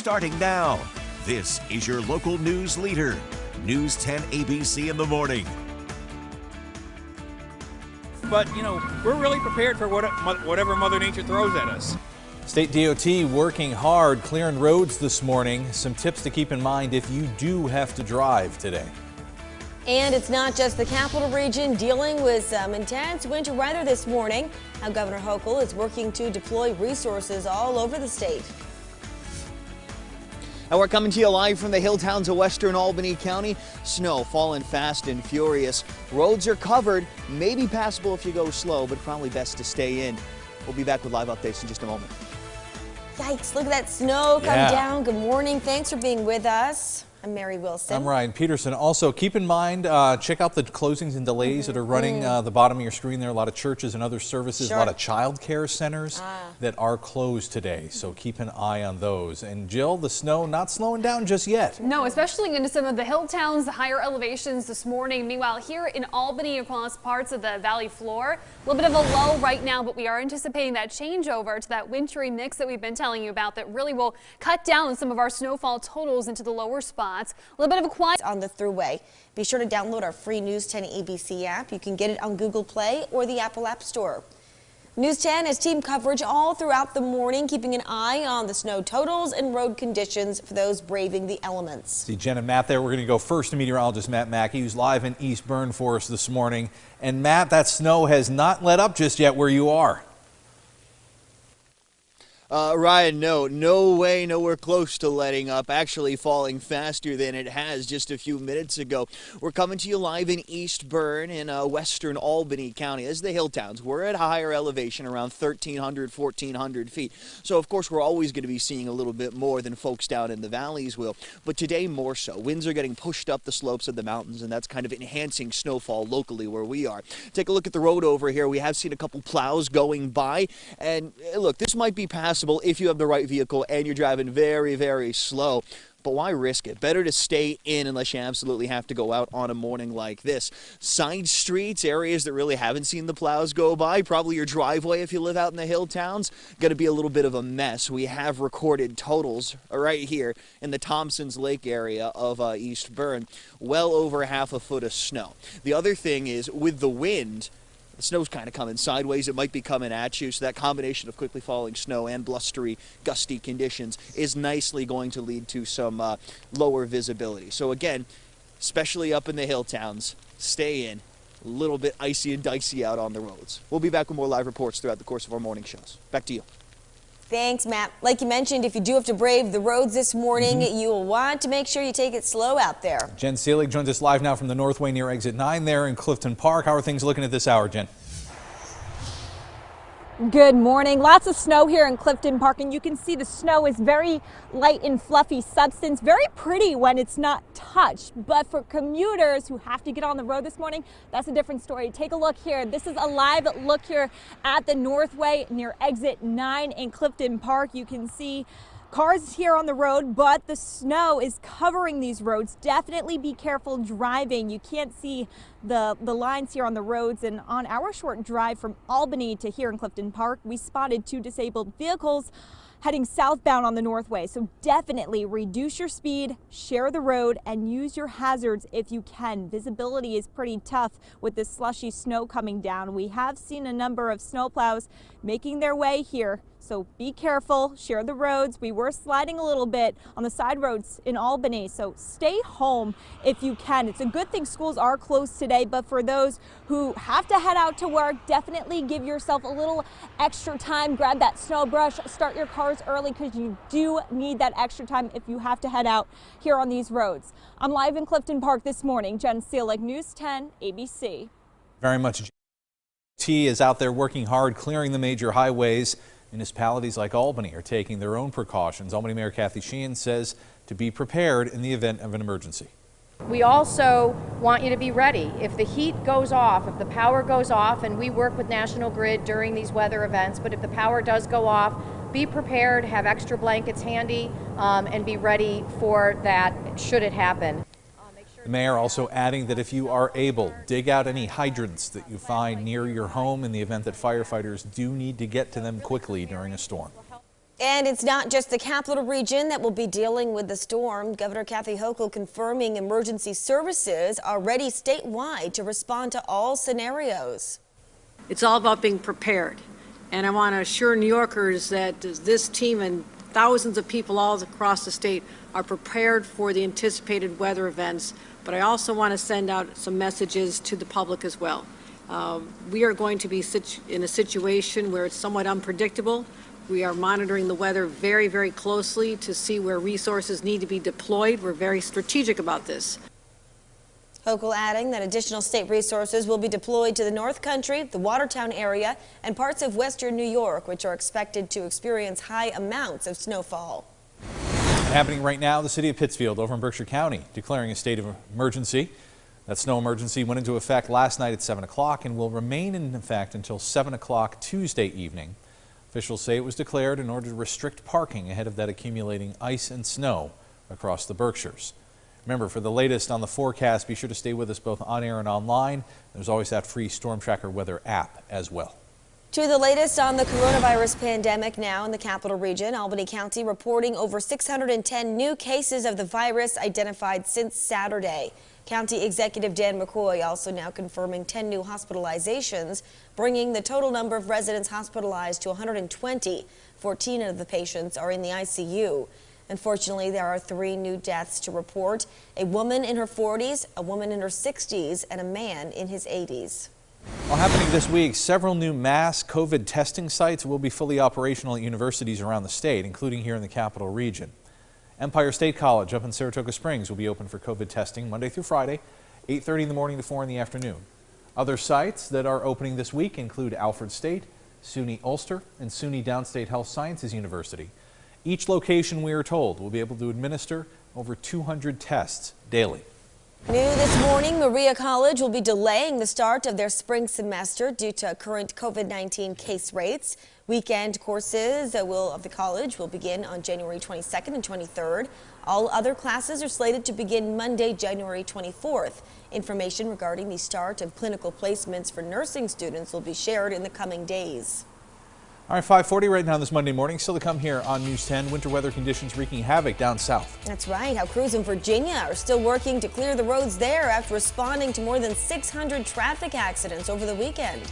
Starting now, this is your local news leader, News 10 ABC in the morning. But, we're really prepared for whatever Mother Nature throws at us. State DOT working hard clearing roads this morning. Some tips to keep in mind if you do have to drive today. And it's not just the capital region dealing with some intense winter weather this morning. Now Governor Hochul is working to deploy resources all over the state. And we're coming to you live from the hill towns of western Albany County. Snow falling fast and furious. Roads are covered, maybe passable if you go slow, but probably best to stay in. We'll be back with live updates in just a moment. Yikes, look at that snow come down. Good morning. Thanks for being with us. I'm Mary Wilson. I'm Ryan Peterson. Also, keep in mind, check out the closings and delays that are running the bottom of your screen there. A lot of churches and other services, a lot of child care centers that are closed today. So keep an eye on those. And Jill, the snow not slowing down just yet. No, especially into some of the hill towns, the higher elevations this morning. Meanwhile, here in Albany, across parts of the valley floor, a little bit of a lull right now, but we are anticipating that changeover to that wintry mix that we've been telling you about that really will cut down some of our snowfall totals into the lower spots. A little bit of a quiet on the thruway. Be sure to download our free News 10 ABC app. You can get it on Google Play or the Apple App Store. News 10 has team coverage all throughout the morning, keeping an eye on the snow totals and road conditions for those braving the elements. See Jen and Matt there. We're going to go first to meteorologist Matt Mackey, who's live in East Bern for us this morning. And Matt, that snow has not let up just yet where you are. Ryan, no way, nowhere close to letting up, actually falling faster than it has just a few minutes ago. We're coming to you live in East Bern in western Albany County. As the hill towns, we're at a higher elevation, around 1,300, 1,400 feet. So, of course, we're always going to be seeing a little bit more than folks down in the valleys will. But today, more so. Winds are getting pushed up the slopes of the mountains, and that's kind of enhancing snowfall locally where we are. Take a look at the road over here. We have seen a couple plows going by. And, look, this might be passable if you have the right vehicle and you're driving very, very slow. But why risk it? Better to stay in unless you absolutely have to go out on a morning like this. Side streets, areas that really haven't seen the plows go by, probably your driveway if you live out in the hill towns, going to be a little bit of a mess. We have recorded totals right here in the Thompsons Lake area of East Bern, well over half a foot of snow. The other thing is with the wind, the snow's kind of coming sideways. It might be coming at you, so that combination of quickly falling snow and blustery, gusty conditions is nicely going to lead to some lower visibility. So again, especially up in the hill towns, stay in. A little bit icy and dicey out on the roads. We'll be back with more live reports throughout the course of our morning shows. Back to you. Thanks, Matt. Like you mentioned, if you do have to brave the roads this morning, you will want to make sure you take it slow out there. Jen Seelig joins us live now from the Northway near Exit 9 there in Clifton Park. How are things looking at this hour, Jen? Good morning. Lots of snow here in Clifton Park, and you can see the snow is very light and fluffy substance. Very pretty when it's not touched, but for commuters who have to get on the road this morning, that's a different story. Take a look here. This is a live look here at the Northway near Exit 9 in Clifton Park. You can see cars here on the road, but the snow is covering these roads. Definitely be careful driving. You can't see the lines here on the roads, and on our short drive from Albany to here in Clifton Park, we spotted 2 disabled vehicles heading southbound on the Northway. So definitely reduce your speed, share the road, and use your hazards if you can. Visibility is pretty tough with this slushy snow coming down. We have seen a number of snowplows making their way here, so be careful, share the roads. We were sliding a little bit on the side roads in Albany, so stay home if you can. It's a good thing schools are closed today, but for those who have to head out to work, definitely give yourself a little extra time. Grab that snow brush, start your cars early because you do need that extra time if you have to head out here on these roads. I'm live in Clifton Park this morning. Jen Seelig, News 10 ABC. Very much. T is out there working hard, clearing the major highways. Municipalities like Albany are taking their own precautions. Albany Mayor Kathy Sheehan says to be prepared in the event of an emergency. We also want you to be ready. If the heat goes off, if the power goes off, and we work with National Grid during these weather events, but if the power does go off, be prepared, have extra blankets handy, and be ready for that should it happen. The mayor also adding that if you are able, dig out any hydrants that you find near your home in the event that firefighters do need to get to them quickly during a storm. And it's not just the capital region that will be dealing with the storm. Governor Kathy Hochul confirming emergency services are ready statewide to respond to all scenarios. It's all about being prepared. And I want to assure New Yorkers that this team and thousands of people all across the state are prepared for the anticipated weather events. But I also want to send out some messages to the public as well. We are going to be in a situation where it's somewhat unpredictable. We are monitoring the weather very, very closely to see where resources need to be deployed. We're very strategic about this. Hochul adding that additional state resources will be deployed to the North Country, the Watertown area, and parts of western New York, which are expected to experience high amounts of snowfall. Happening right now, the city of Pittsfield over in Berkshire County declaring a state of emergency. That snow emergency went into effect last night at 7 o'clock and will remain in effect until 7 o'clock Tuesday evening. Officials say it was declared in order to restrict parking ahead of that accumulating ice and snow across the Berkshires. Remember, for the latest on the forecast, be sure to stay with us both on air and online. There's always that free Storm Tracker weather app as well. To the latest on the coronavirus pandemic now in the capital region, Albany County reporting over 610 new cases of the virus identified since Saturday. County Executive Dan McCoy also now confirming 10 new hospitalizations, bringing the total number of residents hospitalized to 120. 14 of the patients are in the ICU. Unfortunately, there are 3 new deaths to report: a woman in her 40s, a woman in her 60s, and a man in his 80s. Well, happening this week, several new mass COVID testing sites will be fully operational at universities around the state, including here in the capital region. Empire State College up in Saratoga Springs will be open for COVID testing Monday through Friday, 8:30 in the morning to 4 in the afternoon. Other sites that are opening this week include Alfred State, SUNY Ulster, and SUNY Downstate Health Sciences University. Each location, we are told, will be able to administer over 200 tests daily. New this morning, Maria College will be delaying the start of their spring semester due to current COVID-19 case rates. Weekend courses of the college will begin on January 22nd and 23rd. All other classes are slated to begin Monday, January 24th. Information regarding the start of clinical placements for nursing students will be shared in the coming days. All right, 5:40 right now this Monday morning. Still to come here on News 10. Winter weather conditions wreaking havoc down south. That's right. How crews in Virginia are still working to clear the roads there after responding to more than 600 traffic accidents over the weekend.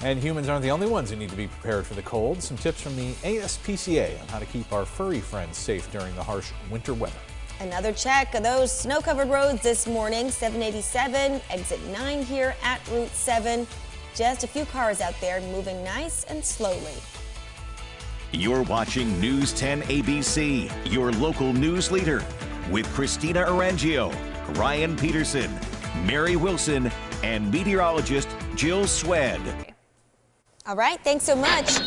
And humans aren't the only ones who need to be prepared for the cold. Some tips from the ASPCA on how to keep our furry friends safe during the harsh winter weather. Another check of those snow-covered roads this morning. 787, exit 9 here at Route 7. Just a few cars out there moving nice and slowly. You're watching News 10 ABC, your local news leader, with Christina Arangio, Ryan Peterson, Mary Wilson, and meteorologist Jill Swed. All right, thanks so much.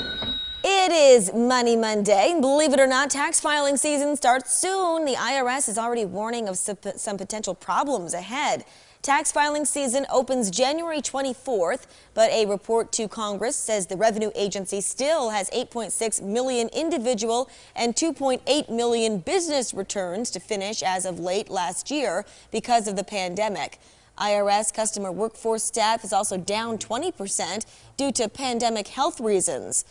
It is Money Monday. Believe it or not, tax filing season starts soon. The IRS is already warning of some potential problems ahead. Tax filing season opens January 24th, but a report to Congress says the revenue agency still has 8.6 million individual and 2.8 million business returns to finish as of late last year because of the pandemic. IRS customer workforce staff is also down 20% due to pandemic health reasons.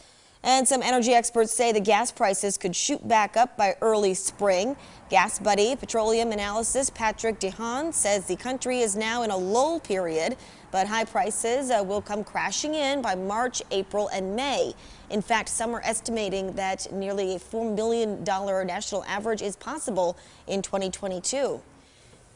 And some energy experts say the gas prices could shoot back up by early spring. Gas buddy petroleum analysis Patrick DeHaan says the country is now in a lull period, but high prices will come crashing in by March, April, and May. In fact, some are estimating that nearly a $4 million national average is possible in 2022.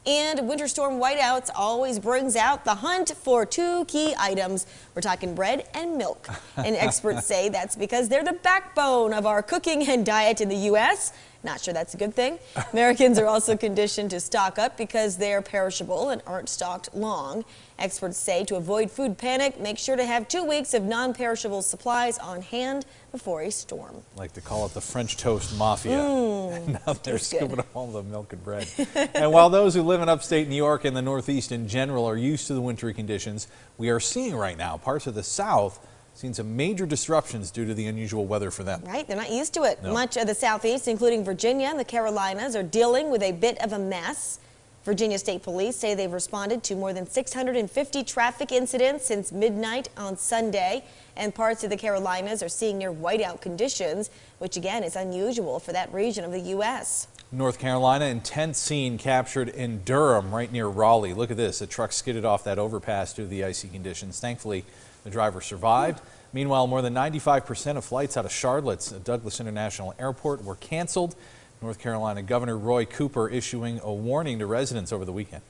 And winter storm whiteouts always brings out the hunt for 2 key items. We're talking bread and milk. And experts say that's because they're the backbone of our cooking and diet in the U.S. Not sure that's a good thing. Americans are also conditioned to stock up because they're perishable and aren't stocked long. Experts say to avoid food panic, make sure to have 2 weeks of non-perishable supplies on hand before a storm. I like to call it the French toast mafia. And now they're scooping up all the milk and bread. And while those who live in upstate New York and the Northeast in general are used to the wintry conditions, we are seeing right now parts of the South seen some major disruptions due to the unusual weather for them. Right, they're not used to it. No. Much of the Southeast, including Virginia and the Carolinas, are dealing with a bit of a mess. Virginia State Police say they've responded to more than 650 traffic incidents since midnight on Sunday, and parts of the Carolinas are seeing near whiteout conditions, which again is unusual for that region of the U.S. North Carolina, intense scene captured in Durham, right near Raleigh. Look at this. A truck skidded off that overpass due to the icy conditions. Thankfully, the driver survived. Meanwhile, more than 95% of flights out of Charlotte's Douglas International Airport were canceled. North Carolina Governor Roy Cooper issuing a warning to residents over the weekend.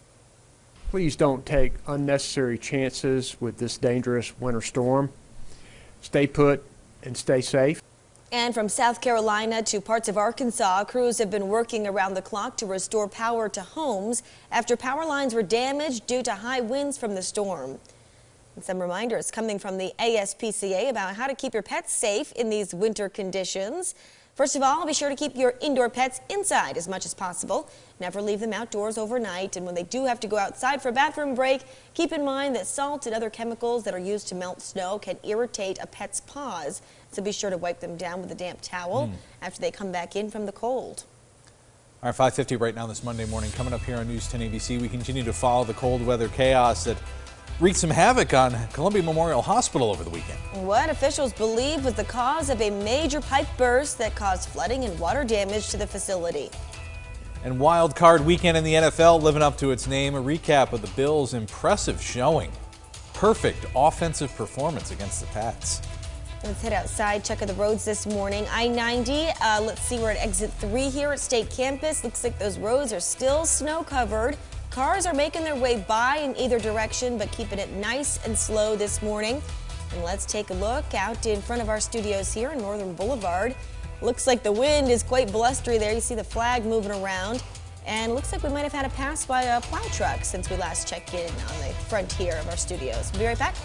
Please don't take unnecessary chances with this dangerous winter storm. Stay put and stay safe. And from South Carolina to parts of Arkansas, crews have been working around the clock to restore power to homes after power lines were damaged due to high winds from the storm. And some reminders coming from the ASPCA about how to keep your pets safe in these winter conditions. First of all, be sure to keep your indoor pets inside as much as possible. Never leave them outdoors overnight. And when they do have to go outside for a bathroom break, keep in mind that salt and other chemicals that are used to melt snow can irritate a pet's paws. So be sure to wipe them down with a damp towel after they come back in from the cold. All right, 5:50 right now this Monday morning. Coming up here on News 10 ABC, we continue to follow the cold weather chaos that wreaked some havoc on Columbia Memorial Hospital over the weekend. What officials believe was the cause of a major pipe burst that caused flooding and water damage to the facility. And wild card weekend in the NFL living up to its name. A recap of the Bills' impressive showing. Perfect offensive performance against the Pats. Let's head outside, check out the roads this morning. I-90, let's see, we're at exit 3 here at State Campus. Looks like those roads are still snow covered. Cars are making their way by in either direction, but keeping it nice and slow this morning. And let's take a look out in front of our studios here in Northern Boulevard. Looks like the wind is quite blustery there. You see the flag moving around. And looks like we might have had a pass by a plow truck since we last checked in on the front here of our studios. We'll be right back.